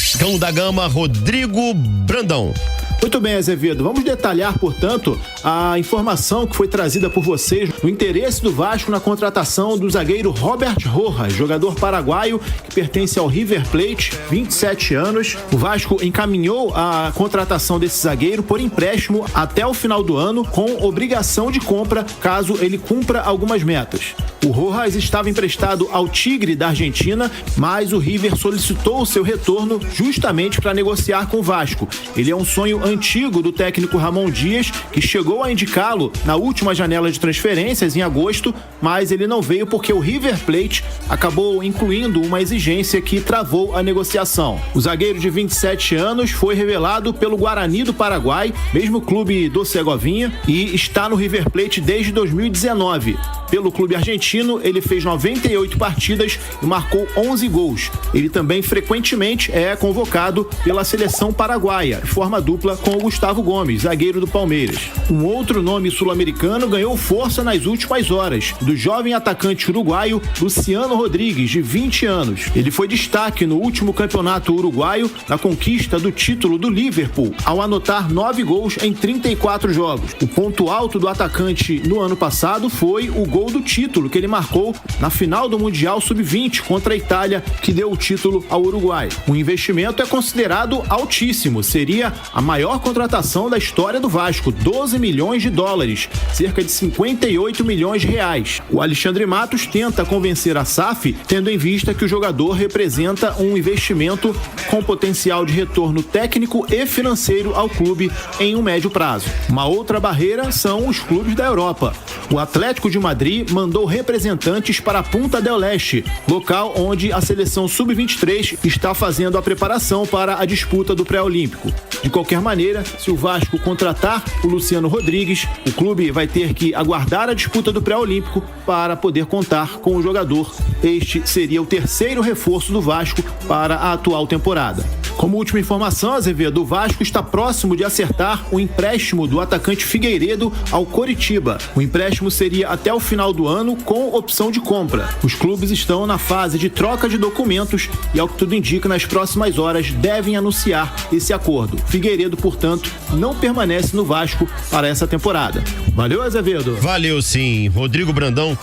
Vascão da Gama, Rodrigo Brandão. Muito bem, Azevedo. Vamos detalhar, portanto, a informação que foi trazida por vocês no interesse do Vasco na contratação do zagueiro Robert Rojas, jogador paraguaio que pertence ao River Plate, 27 anos. O Vasco encaminhou a contratação desse zagueiro por empréstimo até o final do ano, com obrigação de compra caso ele cumpra algumas metas. O Rojas estava emprestado ao Tigre da Argentina, mas o River solicitou o seu retorno justamente para negociar com o Vasco. Ele é um sonho antigo do técnico Ramon Dias, que chegou a indicá-lo na última janela de transferências em agosto, mas ele não veio porque o River Plate acabou incluindo uma exigência que travou a negociação. O zagueiro de 27 anos foi revelado pelo Guarani do Paraguai, mesmo clube do Segovinha, e está no River Plate desde 2019. Pelo clube argentino, ele fez 98 partidas e marcou 11 gols. Ele também frequentemente é convocado pela seleção paraguaia, de forma dupla com o Gustavo Gomes, zagueiro do Palmeiras. Um outro nome sul-americano ganhou força nas últimas horas, do jovem atacante uruguaio Luciano Rodrigues, de 20 anos. Ele foi destaque no último campeonato uruguaio na conquista do título do Liverpool, ao anotar 9 gols em 34 jogos. O ponto alto do atacante no ano passado foi o gol do título que ele marcou na final do Mundial Sub-20 contra a Itália, que deu o título ao Uruguai. O investimento é considerado altíssimo, seria a maior contratação da história do Vasco, 12 milhões de dólares, cerca de 58 milhões de reais. O Alexandre Matos tenta convencer a SAF, tendo em vista que o jogador representa um investimento com potencial de retorno técnico e financeiro ao clube em um médio prazo. Uma outra barreira são os clubes da Europa. O Atlético de Madrid mandou representantes para a Punta del Este, local onde a seleção Sub-23 está fazendo a preparação para a disputa do pré-olímpico. De qualquer maneira, se o Vasco contratar o Luciano Rodrigues, o clube vai ter que aguardar a disputa do pré-olímpico para poder contar com o jogador. Este seria o terceiro reforço do Vasco para a atual temporada. Como última informação, Azevedo, o Vasco está próximo de acertar o empréstimo do atacante Figueiredo ao Coritiba. O empréstimo seria até o final do ano com opção de compra. Os clubes estão na fase de troca de documentos e, ao que tudo indica, nas próximas horas devem anunciar esse acordo. Figueiredo, portanto, não permanece no Vasco para essa temporada. Valeu, Azevedo? Valeu, sim. Rodrigo Brandão.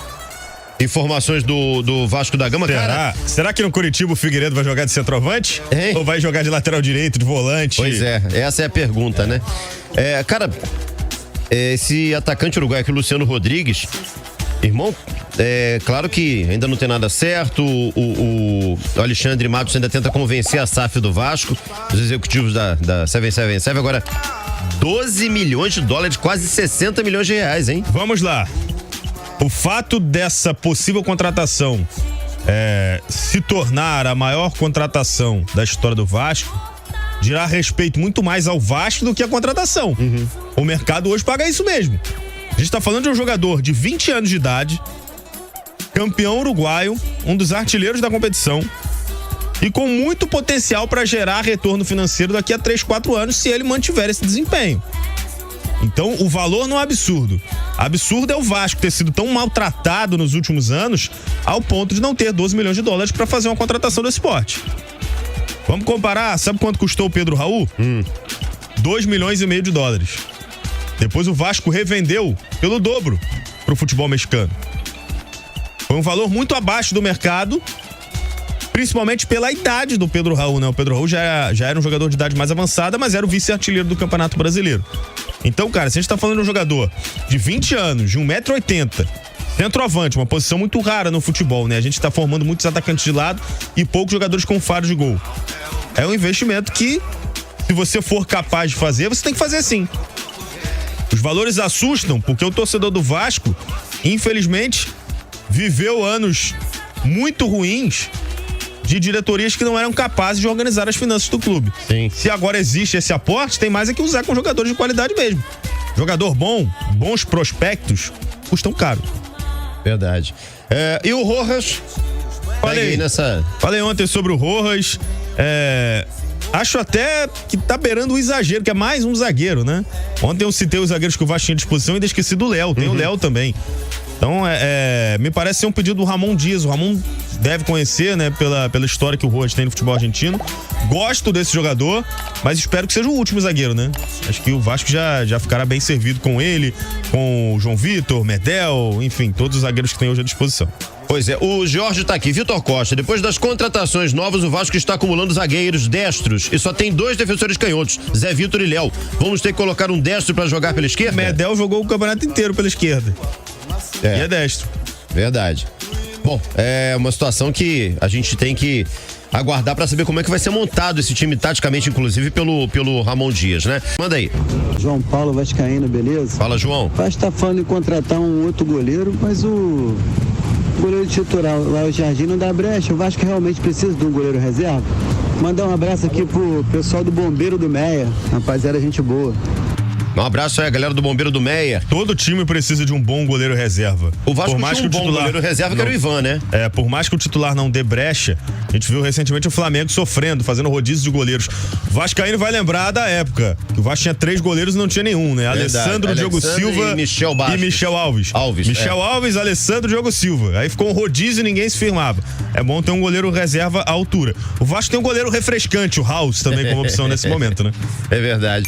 Informações do Vasco da Gama, cara. Será que no Curitiba o Figueiredo vai jogar de centroavante? Hein? Ou vai jogar de lateral direito, de volante? Pois é, essa é a pergunta, né? Cara, esse atacante uruguaio aqui, Luciano Rodrigues, irmão, claro que ainda não tem nada certo. O Alexandre Matos ainda tenta convencer a SAF do Vasco, os executivos da 777. Agora, 12 milhões de dólares, quase 60 milhões de reais, hein? Vamos lá. O fato dessa possível contratação se tornar a maior contratação da história do Vasco dirá respeito muito mais ao Vasco do que a contratação. Uhum. O mercado hoje paga isso mesmo. A gente tá falando de um jogador de 20 anos de idade, campeão uruguaio, um dos artilheiros da competição e com muito potencial para gerar retorno financeiro daqui a 3, 4 anos se ele mantiver esse desempenho. Então, o valor não é absurdo. Absurdo é o Vasco ter sido tão maltratado nos últimos anos ao ponto de não ter 12 milhões de dólares para fazer uma contratação desse porte. Vamos comparar, sabe quanto custou o Pedro Raul? 2 milhões e meio de dólares. Depois o Vasco revendeu pelo dobro pro futebol mexicano. Foi um valor muito abaixo do mercado, principalmente pela idade do Pedro Raul, né? O Pedro Raul já era um jogador de idade mais avançada, mas era o vice-artilheiro do Campeonato Brasileiro. Então, cara, se a gente tá falando de um jogador de 20 anos, de 1,80 m, centroavante, uma posição muito rara no futebol, né? A gente tá formando muitos atacantes de lado e poucos jogadores com faro de gol. É um investimento que, se você for capaz de fazer, você tem que fazer sim. Os valores assustam, porque o torcedor do Vasco, infelizmente, viveu anos muito ruins de diretorias que não eram capazes de organizar as finanças do clube. Sim. Se agora existe esse aporte, tem mais é que usar com jogadores de qualidade mesmo. Jogador bom, bons prospectos, custam caro. Verdade. E o Rojas? Falei ontem sobre o Rojas. Acho até que tá beirando o exagero, que é mais um zagueiro, né? Ontem eu citei os zagueiros que o Vasco tinha à disposição e ainda esqueci do Léo. Tem o Léo também. Então, me parece ser um pedido do Ramon Dias. O Ramon deve conhecer, né, pela história que o Rojas tem no futebol argentino. Gosto desse jogador, mas espero que seja o último zagueiro, né? Acho que o Vasco já ficará bem servido com ele, com o João Vitor, Medel, enfim, todos os zagueiros que tem hoje à disposição. Pois é, o Jorge tá aqui. Vitor Costa, depois das contratações novas, o Vasco está acumulando zagueiros destros e só tem 2 defensores canhotos, Zé Vitor e Léo. Vamos ter que colocar um destro pra jogar pela esquerda? Medel jogou o campeonato inteiro pela esquerda. E é destro. Verdade. Bom, é uma situação que a gente tem que aguardar pra saber como é que vai ser montado esse time taticamente, inclusive pelo Ramon Dias, né? Manda aí. João Paulo Vascaíno, beleza? Fala, João. O Vasco tá falando em contratar um outro goleiro, mas o goleiro titular lá, o Jardim, não dá brecha. O Vasco realmente precisa de um goleiro reserva. Mandar um abraço aqui pro pessoal do Bombeiro do Meia. Rapaziada, gente boa. Um abraço aí, a galera do Bombeiro do Meia. Todo time precisa de um bom goleiro reserva. O Vasco tinha um bom goleiro reserva, que era o Ivan, né? Por mais que o titular não dê brecha, a gente viu recentemente o Flamengo sofrendo, fazendo rodízio de goleiros. O Vascaíno vai lembrar da época, que o Vasco tinha 3 goleiros e não tinha nenhum, né? Verdade. Alessandro, Diogo Silva e Michel Alves. Michel Alves, Alessandro, Diogo Silva. Aí ficou um rodízio e ninguém se firmava. É bom ter um goleiro reserva à altura. O Vasco tem um goleiro refrescante, o House também como opção nesse momento, né? É verdade.